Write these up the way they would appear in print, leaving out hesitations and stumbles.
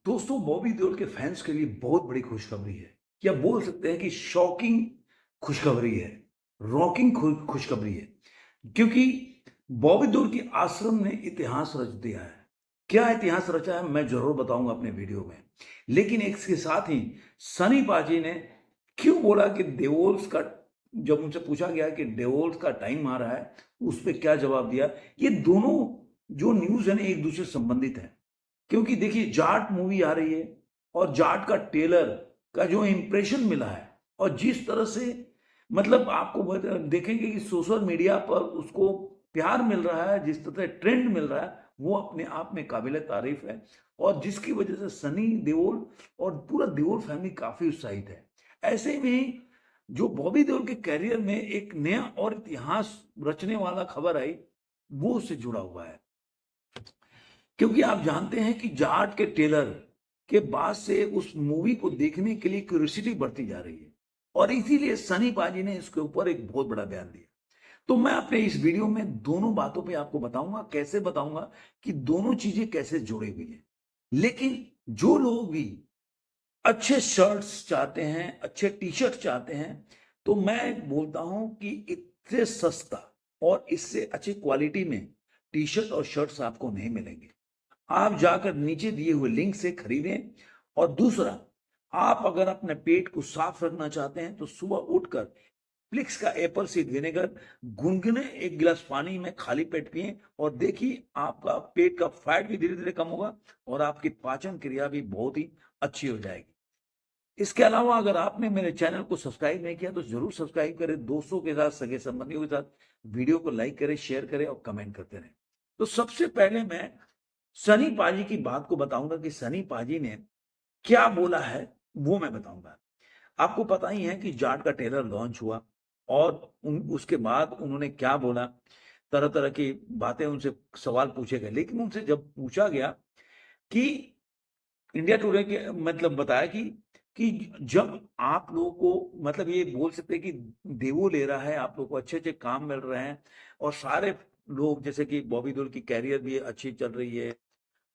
दोस्तों, बॉबी देओल के फैंस के लिए बहुत बड़ी खुशखबरी है, या बोल सकते हैं कि शॉकिंग खुशखबरी है, रॉकिंग खुशखबरी है। क्योंकि बॉबी देओल के आश्रम ने इतिहास रच दिया है। क्या इतिहास रचा है मैं जरूर बताऊंगा अपने वीडियो में। लेकिन इसके साथ ही सनी पाजी ने क्यों बोला कि देओल्स का, जब उनसे पूछा गया कि देओल्स का टाइम आ रहा है, उस पर क्या जवाब दिया। ये दोनों जो न्यूज है ना, एक दूसरे से संबंधित है। क्योंकि देखिए, जाट मूवी आ रही है और जाट का ट्रेलर का जो इंप्रेशन मिला है, और जिस तरह से मतलब आपको देखेंगे कि सोशल मीडिया पर उसको प्यार मिल रहा है, जिस तरह से ट्रेंड मिल रहा है, वो अपने आप में काबिल तारीफ है। और जिसकी वजह से सनी देओल और पूरा देओल फैमिली काफी उत्साहित है। ऐसे में जो बॉबी देओल के कैरियर में एक नया और इतिहास रचने वाला खबर आई, वो उससे जुड़ा हुआ है। क्योंकि आप जानते हैं कि जाट के ट्रेलर के बाद से उस मूवी को देखने के लिए क्यूरियोसिटी बढ़ती जा रही है, और इसीलिए सनी पाजी ने इसके ऊपर एक बहुत बड़ा बयान दिया। तो मैं अपने इस वीडियो में दोनों बातों पे आपको बताऊंगा, कैसे बताऊंगा कि दोनों चीजें कैसे जुड़ी हुई है। लेकिन जो लोग भी अच्छे शर्ट्स चाहते हैं, अच्छे टी शर्ट चाहते हैं, तो मैं बोलता हूं कि इससे सस्ता और इससे अच्छी क्वालिटी में टी शर्ट और शर्ट्स आपको नहीं मिलेंगे। आप जाकर नीचे दिए हुए लिंक से खरीदें। और दूसरा, आप अगर अपने पेट को साफ रखना चाहते हैं तो सुबह उठकर प्लिक्स का एप्पल सीड विनेगर गुनगुने एक गिलास पानी में खाली पेट पिए, और देखिए आपका पेट का फैट भी धीरे धीरे कम होगा और आपकी पाचन क्रिया भी बहुत ही अच्छी हो जाएगी। इसके अलावा अगर आपने मेरे चैनल को सब्सक्राइब नहीं किया तो जरूर सब्सक्राइब करें, दोस्तों के साथ, सगे संबंधियों के साथ वीडियो को लाइक करें, शेयर करें और कमेंट करते रहें। तो सबसे पहले मैं सनी पाजी की बात को बताऊंगा कि सनी पाजी ने क्या बोला है, वो मैं बताऊंगा। आपको पता ही है कि जाट का ट्रेलर लॉन्च हुआ, और उसके बाद उन्होंने क्या बोला, तरह तरह की बातें उनसे, सवाल पूछे गए। लेकिन उनसे जब पूछा गया कि इंडिया टुडे के मतलब बताया कि जब आप लोगों को मतलब ये बोल सकते हैं कि देवो ले रहा है, आप लोगों को अच्छे अच्छे काम मिल रहे हैं, और सारे लोग जैसे कि बॉबी देओल की कैरियर भी अच्छी चल रही है,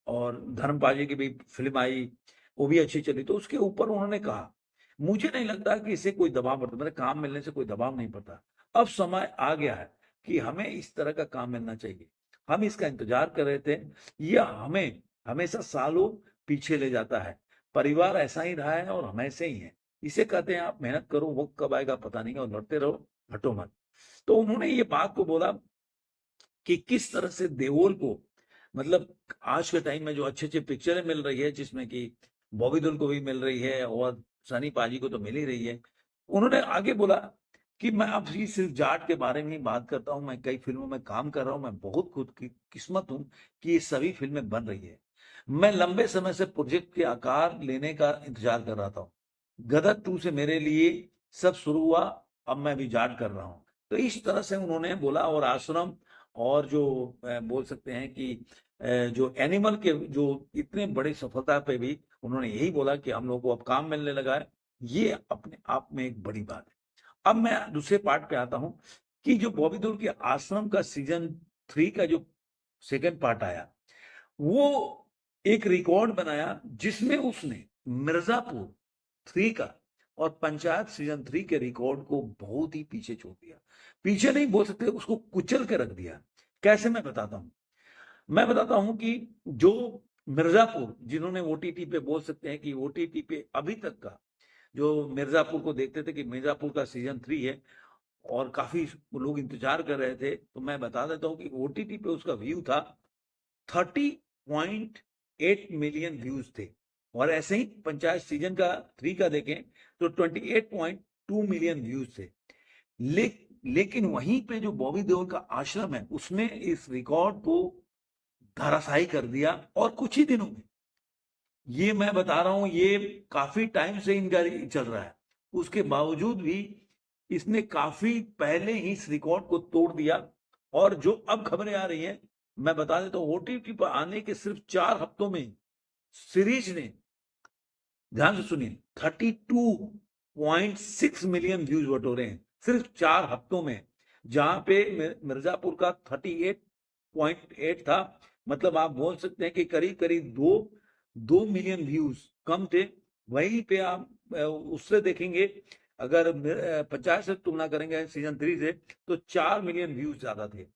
और धर्मपाल की भी फिल्म आई, वो भी अच्छी चली। तो उसके ऊपर उन्होंने कहा, मुझे नहीं लगता कि इससे कोई दबाव पड़ता, मतलब काम मिलने से कोई दबाव नहीं पड़ता। अब समय आ गया है कि हमें इस तरह का काम मिलना चाहिए। हम इसका इंतजार कर रहे थे, यह हमें हमेशा सालों पीछे ले जाता है। परिवार ऐसा ही रहा है और हम ऐसे ही हैं। इसे कहते हैं आप मेहनत करो, वक्त कब आएगा पता नहीं, और लड़ते रहो, हटो मत। तो उन्होंने ये बात को बोला कि किस तरह से देओल को, मतलब आज के टाइम में जो अच्छे अच्छे पिक्चरें मिल रही है, जिसमें कि बॉबी देओल को भी मिल रही है और सनी पाजी को तो मिल ही रही है। उन्होंने आगे बोला कि मैं अब ही सिर्फ जाट के बारे में ही बात करता हूँ, मैं कई फिल्मों में काम कर रहा हूँ, मैं बहुत खुद की किस्मत हूँ कि ये सभी फिल्में बन रही है। मैं लंबे समय से प्रोजेक्ट के आकार लेने का इंतजार कर रहा था। गदर 2 से मेरे लिए सब शुरू हुआ, अब मैं भी जाट कर रहा हूँ। तो इस तरह से उन्होंने बोला, और आश्रम और जो बोल सकते हैं कि जो एनिमल के जो इतने बड़ी सफलता पे भी उन्होंने यही बोला कि हम लोगों को अब काम मिलने लगा है। ये अपने आप में एक बड़ी बात है। अब मैं दूसरे पार्ट पे आता हूँ कि जो बॉबी देओल के आश्रम का सीजन 3 का जो सेकंड पार्ट आया, वो एक रिकॉर्ड बनाया, जिसमें उसने मिर्जापुर 3 का और पंचायत सीजन 3 के रिकॉर्ड को बहुत ही पीछे छोड़ दिया। पीछे नहीं बोल सकते, उसको कुचल के रख दिया। कैसे, मैं बताता हूं कि जो मिर्जापुर, जिन्होंने ओटीटी पे बोल सकते हैं कि ओटीटी पे अभी तक का जो मिर्जापुर को देखते थे कि मिर्जापुर का सीजन 3 है, और काफी लोग इंतजार कर रहे थे, तो मैं बता देता हूं कि ओटीटी पे उसका व्यू था 30.8 मिलियन व्यूज थे। और ऐसे ही पंचायत सीजन का 3 का देखें तो 28.2 मिलियन व्यूज थे। ले, लेकिन वहीं पे जो बॉबी देओल का आश्रम है, उसने इस रिकॉर्ड को धराशायी कर दिया। और कुछ ही दिनों में, ये मैं बता रहा हूं, ये काफी टाइम से इनका चल रहा है, उसके बावजूद भी इसने काफी पहले ही इस रिकॉर्ड को तोड़ दिया। और जो अब खबरें आ रही हैं, मैं बता देता हूं, ओटीटी पर आने के सिर्फ 4 हफ्तों में सीरीज ने, ध्यान से सुनिए, 32.6 मिलियन व्यूज बटोरे हैं सिर्फ 4 हफ्तों में। जहां पे मिर्जापुर का 38.8 था। मतलब आप बोल सकते हैं कि करीब करीब 2 मिलियन व्यूज कम थे। वहीं पे आप उससे देखेंगे, अगर पंचायत से तुलना करेंगे सीजन 3 से, तो 4 मिलियन व्यूज ज्यादा थे।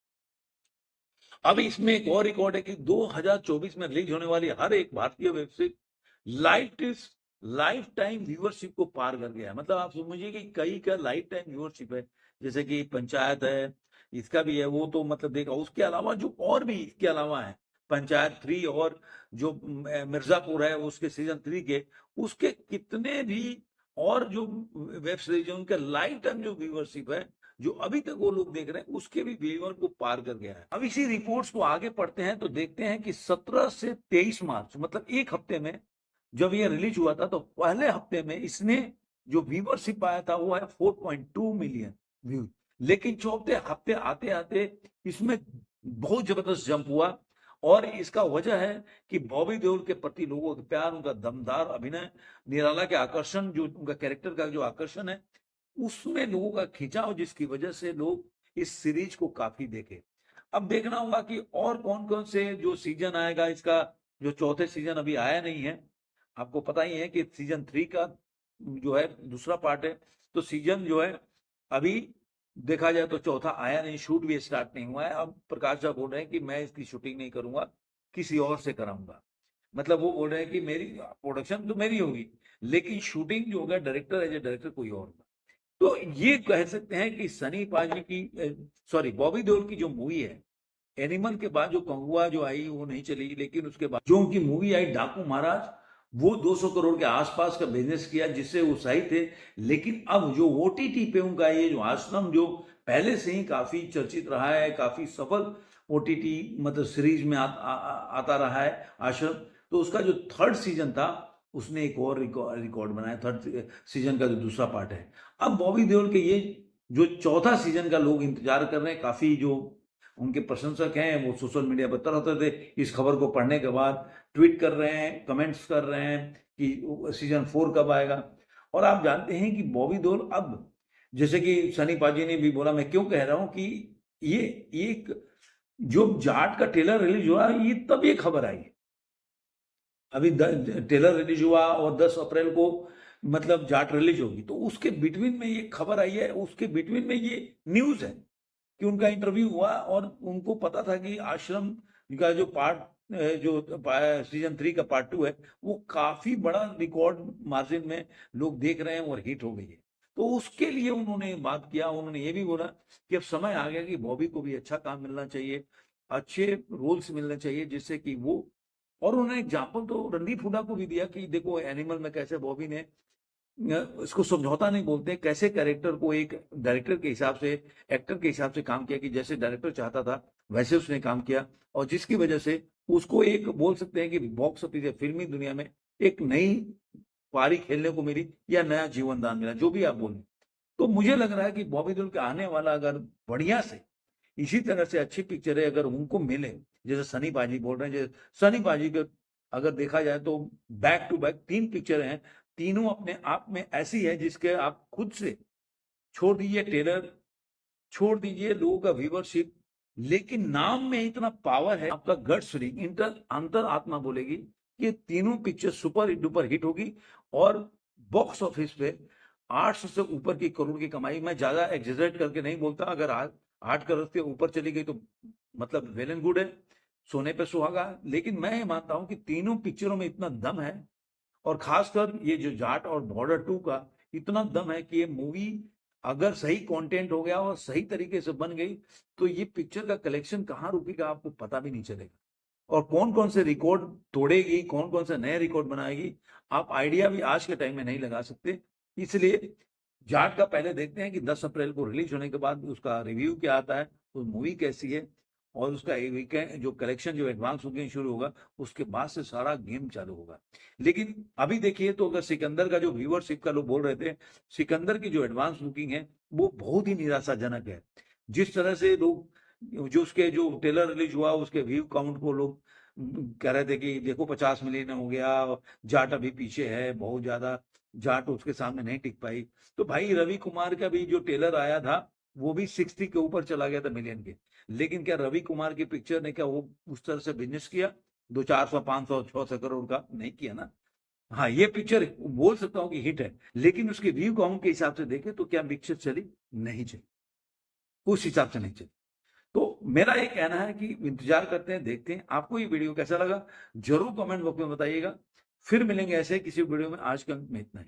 अब इसमें एक और रिकॉर्ड है कि 2024 में रिलीज होने वाली हर एक भारतीय web series life time viewership को पार कर गया है। मतलब आप समझिए कि कई का लाइफ टाइम व्यूअरशिप है, जैसे कि पंचायत है, इसका भी है, वो तो मतलब देखा। उसके अलावा जो और भी इसके अलावा है, पंचायत 3 और जो मिर्जापुर है उसके सीजन 3 के, उसके कितने भी और जो वेब सीरीज है उनका लाइफ टाइम जो व्यूअरशिप है, जो अभी तक वो लोग देख रहे हैं, उसके भी व्यूअर को पार कर गया है। अब इसी रिपोर्ट्स को आगे पढ़ते हैं तो देखते हैं कि 17 से 23 मार्च, मतलब एक हफ्ते में जब ये रिलीज हुआ था, तो पहले हफ्ते में इसने जो व्यूअरशिप आया था वो है 4.2 मिलियन व्यू। लेकिन चौथे हफ्ते आते आते इसमें बहुत जबरदस्त जंप हुआ, और इसका वजह है कि बॉबी देओल के प्रति लोगों का प्यार, उनका दमदार अभिनय, निराला के आकर्षण, जो उनका कैरेक्टर का जो आकर्षण है, उसमें लोगों का खिंचाव, जिसकी वजह से लोग इस सीरीज को काफी देखे। अब देखना होगा कि और कौन कौन से जो सीजन आएगा इसका। जो चौथे सीजन अभी आया नहीं है, आपको पता ही है कि सीजन 3 का जो है दूसरा पार्ट है, तो सीजन जो है अभी देखा जाए तो चौथा आया नहीं, शूट भी स्टार्ट नहीं हुआ है। अब प्रकाश झा बोल रहे हैं कि मैं इसकी शूटिंग नहीं करूंगा, किसी और से कराऊंगा। मतलब वो बोल रहे हैं कि मेरी प्रोडक्शन तो मेरी होगी, लेकिन शूटिंग जो होगा, डायरेक्टर एज ए डायरेक्टर कोई और होगा। तो ये कह सकते हैं कि सनी पाजी की, सॉरी, बॉबी देओल की जो मूवी है एनिमल के बाद, जो कंगुआ जो आई वो नहीं चली, लेकिन उसके बाद जो उनकी मूवी आई डाकू महाराज, वो 200 करोड़ के आसपास का बिजनेस किया, जिससे वो सही थे। लेकिन अब जो ओटीटी पे उनका ये जो आश्रम, जो पहले से ही काफी चर्चित रहा है, काफी सफल ओटीटी मतलब सीरीज में आता रहा है आश्रम, तो उसका जो थर्ड सीजन था उसने एक और रिकॉर्ड बनाया, थर्ड सीजन का जो दूसरा पार्ट है। अब बॉबी देओल के ये जो चौथा सीजन का लोग इंतजार कर रहे हैं, काफी जो उनके प्रशंसक हैं वो सोशल मीडिया पर तरह तरह से इस खबर को पढ़ने के बाद ट्वीट कर रहे हैं, कमेंट्स कर रहे हैं कि सीजन 4 कब आएगा। और आप जानते हैं कि बॉबी देओल अब, जैसे कि सनी पाजी ने भी बोला, मैं क्यों कह रहा हूं कि ये एक जो जाट का ट्रेलर रिलीज हुआ, ये तब ये खबर आई। अभी ट्रेलर रिलीज हुआ और 10 अप्रैल को मतलब जाट रिलीज होगी, तो उसके बिटवीन में ये खबर आई है, उसके बिटवीन में ये न्यूज है कि उनका इंटरव्यू हुआ, और उनको पता था कि आश्रम का जो पार्ट, जो सीजन 3 का पार्ट 2 है, वो काफी बड़ा रिकॉर्ड मार्जिन में लोग देख रहे हैं और हिट हो गई है। तो उसके लिए उन्होंने बात किया, उन्होंने ये भी बोला कि अब समय आ गया कि बॉबी को भी अच्छा काम मिलना चाहिए, अच्छे रोल्स मिलने चाहिए, जिससे कि वो, और उन्होंने एग्जाम्पल तो रणदीप हुड्डा को भी दिया कि देखो एनिमल में कैसे बॉबी ने, इसको समझौता नहीं बोलते, कैसे कैरेक्टर को एक डायरेक्टर के हिसाब से, एक्टर के हिसाब से काम किया, कि जैसे डायरेक्टर चाहता था वैसे उसने काम किया, और जिसकी वजह से उसको एक बोल सकते हैं कि बॉक्स ऑफिस या फिल्मी दुनिया में एक नई पारी खेलने को मिली, या नया जीवन दान मिला, जो भी आप बोलें। तो मुझे लग रहा है कि बॉबी देओल का आने वाला, अगर बढ़िया से इसी तरह से अच्छी पिक्चर है अगर उनको मिले, जैसे सनी पाजी बोल रहे हैं, जैसे सनी पाजी के अगर देखा जाए तो बैक टू बैक 3 पिक्चर हैं, तीनों अपने आप में ऐसी है जिसके आप खुद से, छोड़ दीजिए ट्रेलर, छोड़ दीजिए लोगों का व्यूवरशिप, लेकिन नाम में इतना पावर है, आपका गट फीलिंग, इंटर अंतर आत्मा बोलेगी कि तीनों पिक्चर सुपर डुपर हिट होगी, और बॉक्स ऑफिस पे 800 से ऊपर की करोड़ की कमाई। मैं ज्यादा एग्जेजरेट करके नहीं बोलता, अगर 8 करोड़ के ऊपर चली गई तो मतलब वेल एंड गुड है, सोने पे सुहागा। लेकिन मैं ये मानता हूं कि तीनों पिक्चरों में इतना दम है, और खासकर ये जो जाट और बॉर्डर 2 का इतना दम है कि ये मूवी अगर सही कंटेंट हो गया और सही तरीके से बन गई, तो ये पिक्चर का कलेक्शन कहाँ रुकेगा आपको पता भी नहीं चलेगा, और कौन कौन से रिकॉर्ड तोड़ेगी, कौन कौन से नए रिकॉर्ड बनाएगी, आप आइडिया भी आज के टाइम में नहीं लगा सकते। इसलिए जाट का पहले देखते हैं कि 10 अप्रैल को रिलीज होने के बाद उसका रिव्यू क्या आता है, वो मूवी कैसी है, और उसका वीकेंड जो कलेक्शन जो एडवांस बुकिंग शुरू होगा, उसके बाद से सारा गेम चालू होगा। लेकिन अभी देखिए तो अगर सिकंदर का जो व्यूअरशिप का लोग बोल रहे थे, सिकंदर की जो एडवांस बुकिंग है वो बहुत ही निराशाजनक है। जिस तरह से लोग, जो उसके जो ट्रेलर रिलीज हुआ उसके व्यू काउंट को लोग कह रहे थे कि देखो 50 मिलियन हो गया, जाट अभी पीछे है बहुत ज्यादा, जाट उसके सामने नहीं टिक पाई। तो भाई रवि कुमार का भी जो ट्रेलर आया था वो भी 60 के ऊपर चला गया था मिलियन के, लेकिन क्या रवि कुमार की पिक्चर ने क्या वो उस तरह से बिजनेस किया? दो 400 500 600 करोड़ का नहीं किया ना। हाँ, ये पिक्चर बोल सकता हूँ कि हिट है, लेकिन उसके व्यू काउंट के हिसाब से देखें तो क्या पिक्चर चली? नहीं चली, उस हिसाब से नहीं चली। तो मेरा ये कहना है कि इंतजार करते हैं, देखते हैं। आपको ये वीडियो कैसा लगा? ज़रूर कमेंट बॉक्स में बताइएगा। फिर मिलेंगे ऐसे किसी वीडियो में, आज के अंक में इतना ही।